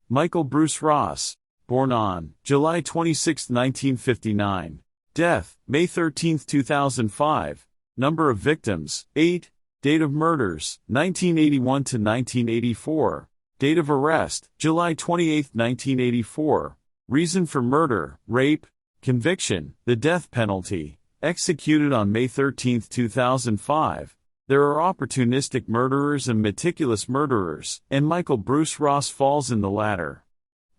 Michael Bruce Ross, born on July 26, 1959. Death, May 13, 2005. Number of victims, 8. Date of murders, 1981 to 1984. Date of arrest, July 28, 1984. Reason for murder, rape. Conviction, the death penalty. Executed on May 13, 2005. There are opportunistic murderers and meticulous murderers, and Michael Bruce Ross falls in the latter.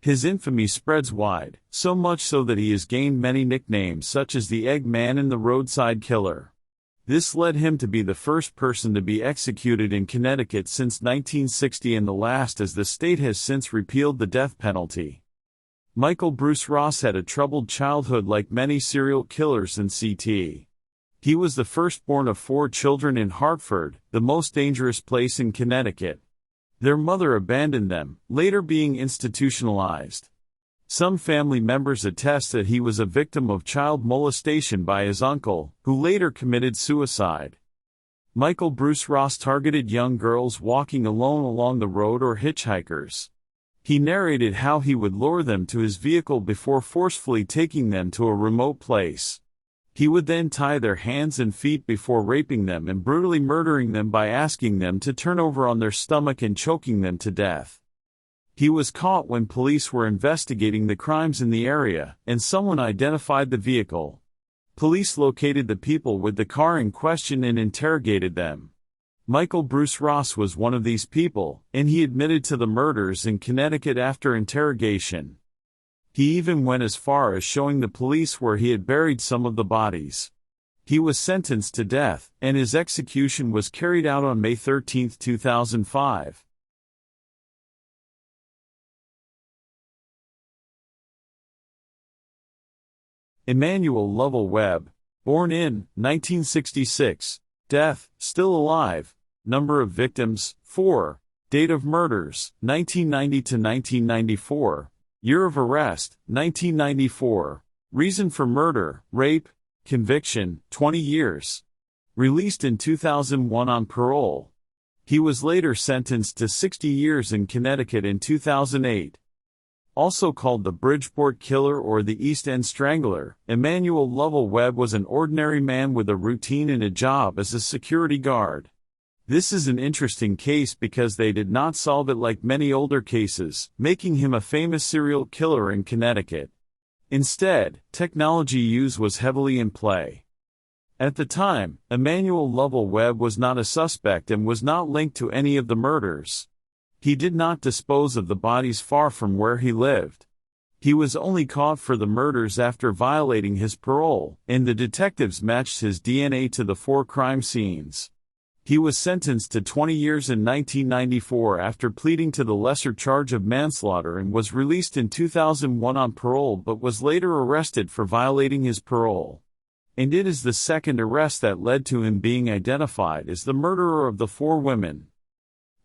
His infamy spreads wide, so much so that he has gained many nicknames such as the Egg Man and the Roadside Killer. This led him to be the first person to be executed in Connecticut since 1960 and the last, as the state has since repealed the death penalty. Michael Bruce Ross had a troubled childhood like many serial killers in CT. He was the firstborn of 4 children in Hartford, the most dangerous place in Connecticut. Their mother abandoned them, later being institutionalized. Some family members attest that he was a victim of child molestation by his uncle, who later committed suicide. Michael Bruce Ross targeted young girls walking alone along the road or hitchhikers. He narrated how he would lure them to his vehicle before forcefully taking them to a remote place. He would then tie their hands and feet before raping them and brutally murdering them by asking them to turn over on their stomach and choking them to death. He was caught when police were investigating the crimes in the area, and someone identified the vehicle. Police located the people with the car in question and interrogated them. Michael Bruce Ross was one of these people, and he admitted to the murders in Connecticut after interrogation. He even went as far as showing the police where he had buried some of the bodies. He was sentenced to death, and his execution was carried out on May 13, 2005. Emmanuel Lovell Webb, born in 1966. Death, still alive. Number of victims, 4. Date of murders, 1990 to 1994. Year of arrest, 1994. Reason for murder, rape. Conviction, 20 years. Released in 2001 on parole. He was later sentenced to 60 years in Connecticut in 2008. Also called the Bridgeport Killer or the East End Strangler, Emmanuel Lovell Webb was an ordinary man with a routine and a job as a security guard. This is an interesting case because they did not solve it like many older cases, making him a famous serial killer in Connecticut. Instead, technology use was heavily in play. At the time, Emmanuel Lovell Webb was not a suspect and was not linked to any of the murders. He did not dispose of the bodies far from where he lived. He was only caught for the murders after violating his parole, and the detectives matched his DNA to the 4 crime scenes. He was sentenced to 20 years in 1994 after pleading to the lesser charge of manslaughter and was released in 2001 on parole but was later arrested for violating his parole. And it is the second arrest that led to him being identified as the murderer of the 4 women.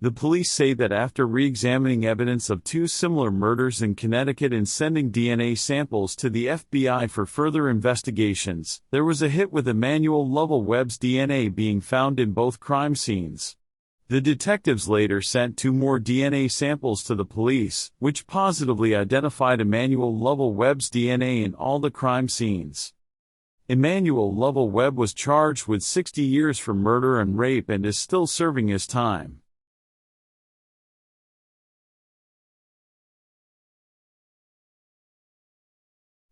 The police say that after re-examining evidence of 2 similar murders in Connecticut and sending DNA samples to the FBI for further investigations, there was a hit with Emmanuel Lovell Webb's DNA being found in both crime scenes. The detectives later sent 2 more DNA samples to the police, which positively identified Emmanuel Lovell Webb's DNA in all the crime scenes. Emmanuel Lovell Webb was charged with 60 years for murder and rape and is still serving his time.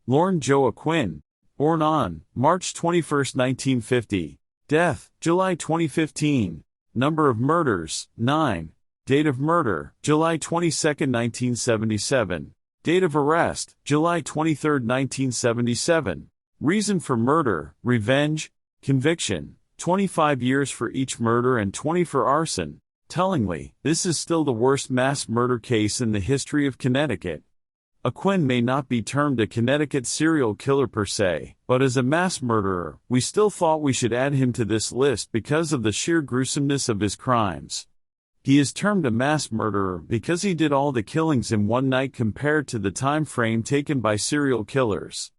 LORNE Joe ACQUIN, born on March 21, 1950. Death, July 2015. Number of murders, 9. Date of murder, July 22, 1977. Date of arrest, July 23, 1977. Reason for murder, revenge. Conviction, 25 years for each murder and 20 for arson. Tellingly, this is still the worst mass murder case in the history of Connecticut. ACQUIN may not be termed a Connecticut serial killer per se, but as a mass murderer, we still thought we should add him to this list because of the sheer gruesomeness of his crimes. He is termed a mass murderer because he did all the killings in one night compared to the time frame taken by serial killers.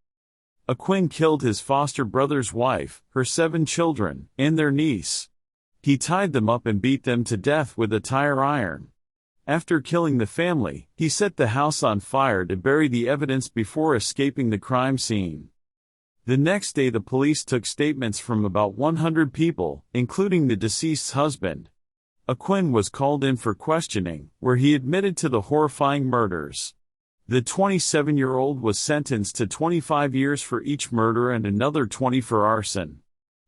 ACQUIN killed his foster brother's wife, her 7 children, and their niece. He tied them up and beat them to death with a tire iron. After killing the family, he set the house on fire to bury the evidence before escaping the crime scene. The next day the police took statements from about 100 people, including the deceased's husband. ACQUIN was called in for questioning, where he admitted to the horrifying murders. The 27-year-old was sentenced to 25 years for each murder and another 20 for arson.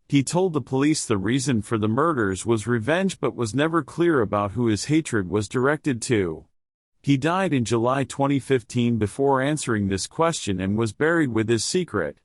He told the police the reason for the murders was revenge but was never clear about who his hatred was directed to. He died in July 2015 before answering this question and was buried with his secret.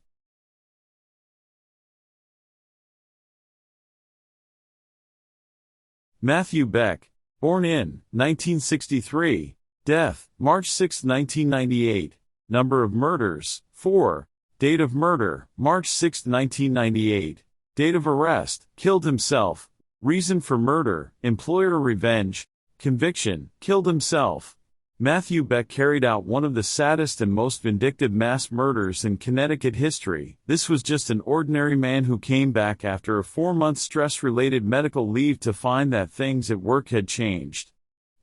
Matthew Beck, born in 1963, death March 6, 1998, number of murders 4, date of murder March 6, 1998, date of arrest killed himself, reason for murder employer revenge, conviction killed himself. Matthew Beck carried out one of the saddest and most vindictive mass murders in Connecticut history. This was just an ordinary man who came back after a 4-month stress-related medical leave to find that things at work had changed.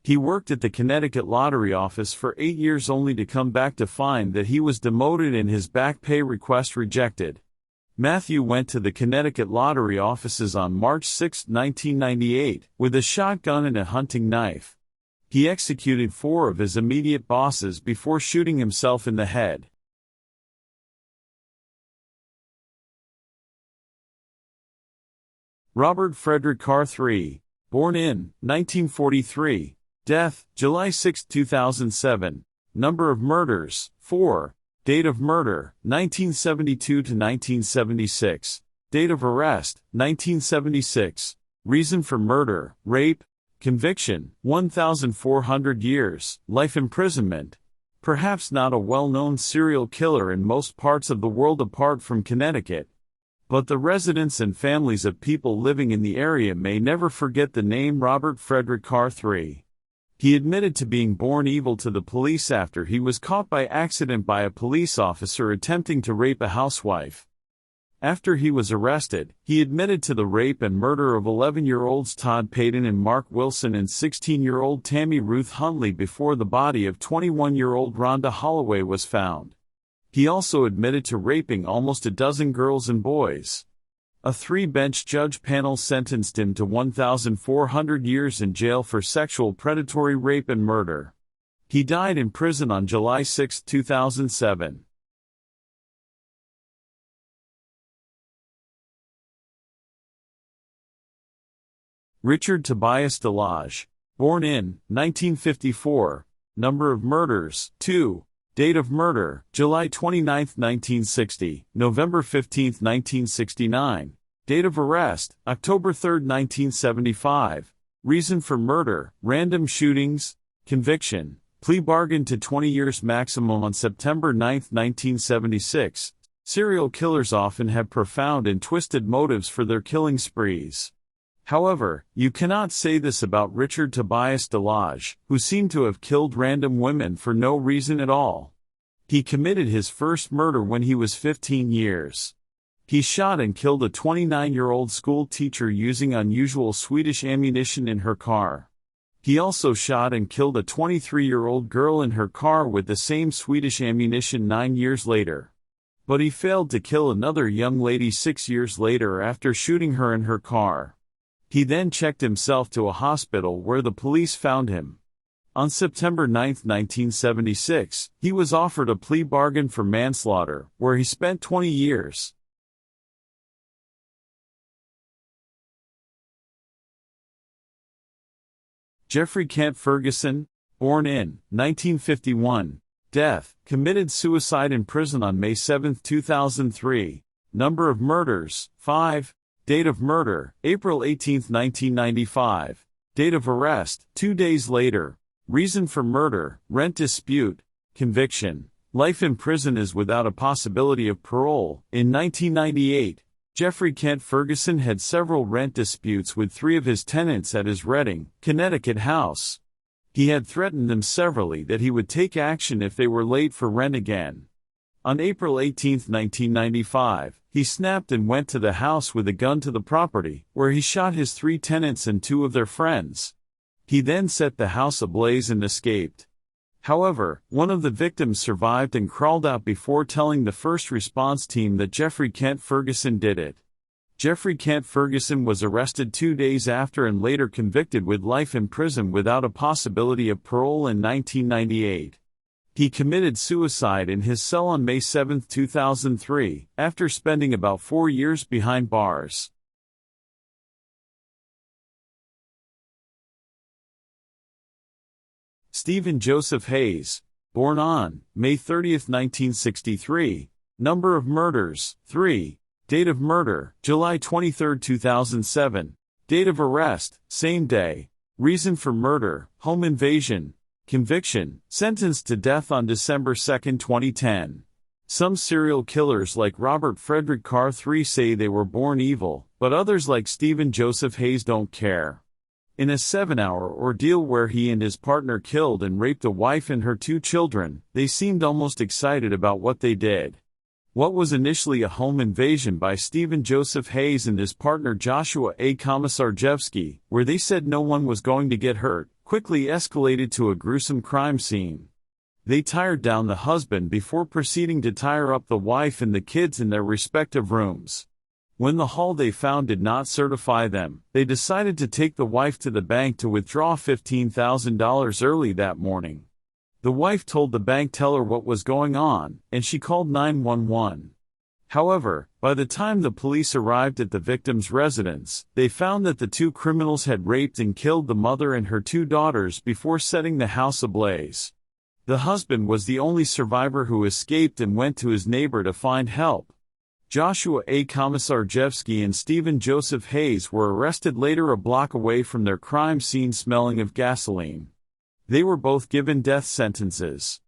He worked at the Connecticut lottery office for 8 years only to come back to find that he was demoted and his back pay request rejected. Matthew went to the Connecticut lottery offices on March 6, 1998, with a shotgun and a hunting knife. He executed 4 of his immediate bosses before shooting himself in the head. Robert Frederick Carr III, born in 1943, death July 6, 2007, number of murders 4, date of murder 1972 to 1976, date of arrest 1976, reason for murder rape, conviction 1,400 years, life imprisonment. Perhaps not a well-known serial killer in most parts of the world apart from Connecticut. But the residents and families of people living in the area may never forget the name Robert Frederick Carr III. He admitted to being born evil to the police after he was caught by accident by a police officer attempting to rape a housewife. After he was arrested, he admitted to the rape and murder of 11-year-olds Todd Payton and Mark Wilson and 16-year-old Tammy Ruth Huntley before the body of 21-year-old Rhonda Holloway was found. He also admitted to raping almost a dozen girls and boys. A 3-bench judge panel sentenced him to 1,400 years in jail for sexual predatory rape and murder. He died in prison on July 6, 2007. Richard Tobias Delage, born in 1954, number of murders 2, date of murder July 29, 1960, November 15, 1969, date of arrest October 3, 1975, reason for murder random shootings, conviction, plea bargain to 20 years maximum on September 9, 1976. Serial killers often have profound and twisted motives for their killing sprees. However, you cannot say this about Richard Tobias Delage, who seemed to have killed random women for no reason at all. He committed his first murder when he was 15 years. He shot and killed a 29-year-old school teacher using unusual Swedish ammunition in her car. He also shot and killed a 23-year-old girl in her car with the same Swedish ammunition 9 years later. But he failed to kill another young lady 6 years later after shooting her in her car. He then checked himself to a hospital where the police found him. On September 9, 1976, he was offered a plea bargain for manslaughter, where he spent 20 years. Geoffrey Kent Ferguson, born in 1951, death, committed suicide in prison on May 7, 2003, number of murders 5, date of murder April 18, 1995, date of arrest 2 days later, reason for murder rent dispute, conviction, life in prison is without a possibility of parole. In 1998, Geoffrey Kent Ferguson had several rent disputes with 3 of his tenants at his Reading, Connecticut house. He had threatened them severally that he would take action if they were late for rent again. On April 18, 1995, he snapped and went to the house with a gun to the property, where he shot his 3 tenants and 2 of their friends. He then set the house ablaze and escaped. However, one of the victims survived and crawled out before telling the first response team that Geoffrey Kent Ferguson did it. Geoffrey Kent Ferguson was arrested 2 days after and later convicted with life in prison without a possibility of parole in 1998. He committed suicide in his cell on May 7, 2003, after spending about 4 years behind bars. Stephen Joseph Hayes, born on May 30, 1963, number of murders, 3, date of murder, July 23, 2007, date of arrest, same day, reason for murder, home invasion, conviction, sentenced to death on December 2, 2010. Some serial killers like Robert Frederick Carr III say they were born evil, but others like Stephen Joseph Hayes don't care. In a 7-hour ordeal where he and his partner killed and raped a wife and her 2 children, they seemed almost excited about what they did. What was initially a home invasion by Stephen Joseph Hayes and his partner Joshua A. Komisarjevsky, where they said no one was going to get hurt, quickly escalated to a gruesome crime scene. They tired down the husband before proceeding to tire up the wife and the kids in their respective rooms. When the haul they found did not certify them, they decided to take the wife to the bank to withdraw $15,000 early that morning. The wife told the bank teller what was going on, and she called 911. However, by the time the police arrived at the victim's residence, they found that the 2 criminals had raped and killed the mother and her 2 daughters before setting the house ablaze. The husband was the only survivor who escaped and went to his neighbor to find help. Joshua A. Komisarjevsky and Stephen Joseph Hayes were arrested later a block away from their crime scene smelling of gasoline. They were both given death sentences.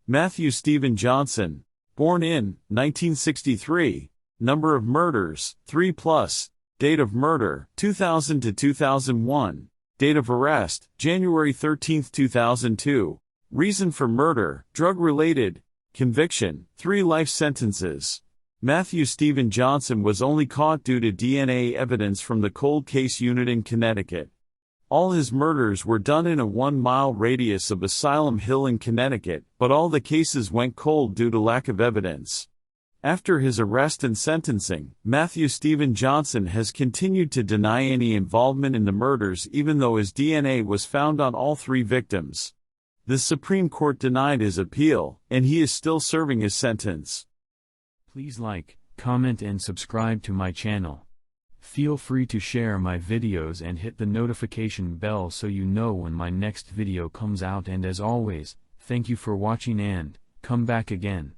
Matthew Stephen Johnson, born in 1963, number of murders, 3+, date of murder, 2000 to 2001. Date of arrest, January 13, 2002. Reason for murder, drug-related. Conviction, 3 life sentences. Matthew Stephen Johnson was only caught due to DNA evidence from the cold case unit in Connecticut. All his murders were done in a 1-mile radius of Asylum Hill in Connecticut, but all the cases went cold due to lack of evidence. After his arrest and sentencing, Matthew Stephen Johnson has continued to deny any involvement in the murders even though his DNA was found on all 3 victims. The Supreme Court denied his appeal, and he is still serving his sentence. Please like, comment and subscribe to my channel. Feel free to share my videos and hit the notification bell so you know when my next video comes out, and as always, thank you for watching and come back again.